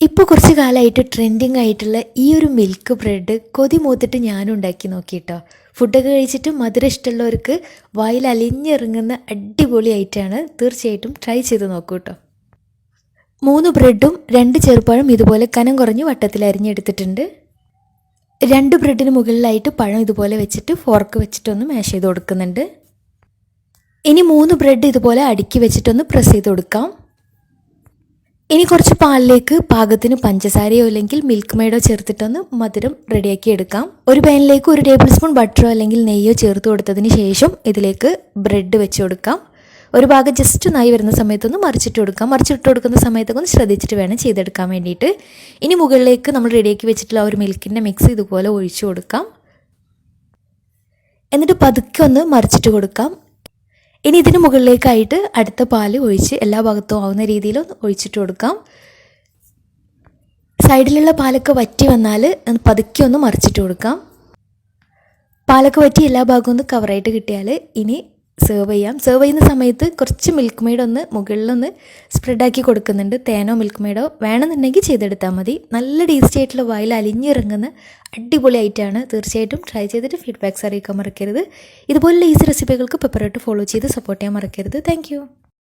ഇപ്പോൾ കുറച്ച് കാലമായിട്ട് ട്രെൻഡിങ് ആയിട്ടുള്ള ഈ ഒരു മിൽക്ക് ബ്രെഡ് കൊതി മൂത്തിട്ട് ഞാനും ഉണ്ടാക്കി നോക്കിയിട്ടോ. ഫുഡൊക്കെ കഴിച്ചിട്ട് മധുരം ഇഷ്ടമുള്ളവർക്ക് വായിൽ അലിഞ്ഞിറങ്ങുന്ന അടിപൊളി ഐറ്റമാണ്. തീർച്ചയായിട്ടും ട്രൈ ചെയ്ത് നോക്കൂ കേട്ടോ. 3 ബ്രെഡും 2 ചെറുപഴം ഇതുപോലെ കനം കുറഞ്ഞ് വട്ടത്തിൽ അരിഞ്ഞെടുത്തിട്ടുണ്ട്. 2 ബ്രെഡിന് മുകളിലായിട്ട് പഴം ഇതുപോലെ വെച്ചിട്ട് ഫോർക്ക് വെച്ചിട്ടൊന്ന് മാഷ് ചെയ്ത് കൊടുക്കുന്നുണ്ട്. ഇനി 3 ബ്രെഡ് ഇതുപോലെ അടുക്കി വെച്ചിട്ടൊന്ന് പ്രസ് ചെയ്ത് കൊടുക്കാം. ഇനി കുറച്ച് പാലിലേക്ക് പാകത്തിന് പഞ്ചസാരയോ അല്ലെങ്കിൽ മിൽക്ക് മെയ്ഡോ ചേർത്തിട്ടൊന്ന് മധുരം റെഡിയാക്കി എടുക്കാം. ഒരു പാനിലേക്ക് 1 ടേബിൾ സ്പൂൺ ബട്ടറോ അല്ലെങ്കിൽ നെയ്യോ ചേർത്ത് കൊടുത്തതിന് ശേഷം ഇതിലേക്ക് ബ്രെഡ് വെച്ച് കൊടുക്കാം. ഒരു ഭാഗം ജസ്റ്റ് ഒന്നായി വരുന്ന സമയത്തൊന്ന് മറിച്ചിട്ട് കൊടുക്കാം. മറിച്ചിട്ട് കൊടുക്കുന്ന സമയത്തൊക്കെ ഒന്ന് ശ്രദ്ധിച്ചിട്ട് വേണം ചെയ്തെടുക്കാൻ വേണ്ടിയിട്ട്. ഇനി മുകളിലേക്ക് നമ്മൾ റെഡിയാക്കി വെച്ചിട്ടുള്ള ഒരു മിൽക്കിൻ്റെ മിക്സ് ഇതുപോലെ ഒഴിച്ചു കൊടുക്കാം. എന്നിട്ട് പതുക്കെ ഒന്ന് മറിച്ചിട്ട് കൊടുക്കാം. ഇനി ഇതിന് മുകളിലേക്കായിട്ട് അടുത്ത പാൽ ഒഴിച്ച് എല്ലാ ഭാഗത്തും ആവുന്ന രീതിയിൽ ഒന്ന് ഒഴിച്ചിട്ട് കൊടുക്കാം. സൈഡിലുള്ള പാലൊക്കെ വറ്റി വന്നാൽ പതുക്കെ ഒന്ന് മറിച്ചിട്ട് കൊടുക്കാം. പാലൊക്കെ വറ്റി എല്ലാ ഭാഗവും ഒന്ന് കവറായിട്ട് കിട്ടിയാൽ ഇനി സെർവ് ചെയ്യാം. സെർവ് ചെയ്യുന്ന സമയത്ത് കുറച്ച് മിൽക്ക് മെയ്ഡ് ഒന്ന് മുകളിലൊന്ന് സ്പ്രെഡാക്കി കൊടുക്കുന്നുണ്ട്. തേനോ മിൽക്ക് മെയ്ഡോ വേണമെന്നുണ്ടെങ്കിൽ ചെയ്തെടുത്താൽ മതി. നല്ല ടേസ്റ്റി ആയിട്ടുള്ള വായിൽ അലിഞ്ഞിറങ്ങുന്ന അടിപൊളി ആയിട്ടാണ്. തീർച്ചയായിട്ടും ട്രൈ ചെയ്തിട്ട് ഫീഡ്ബാക്ക്സ് അറിയിക്കാൻ മറക്കരുത്. ഇതുപോലുള്ള ഈസി റെസിപ്പികൾക്ക് പെപ്പറായിട്ട് ഫോളോ ചെയ്ത് സപ്പോർട്ട് ചെയ്യാൻ മറക്കരുത്. താങ്ക്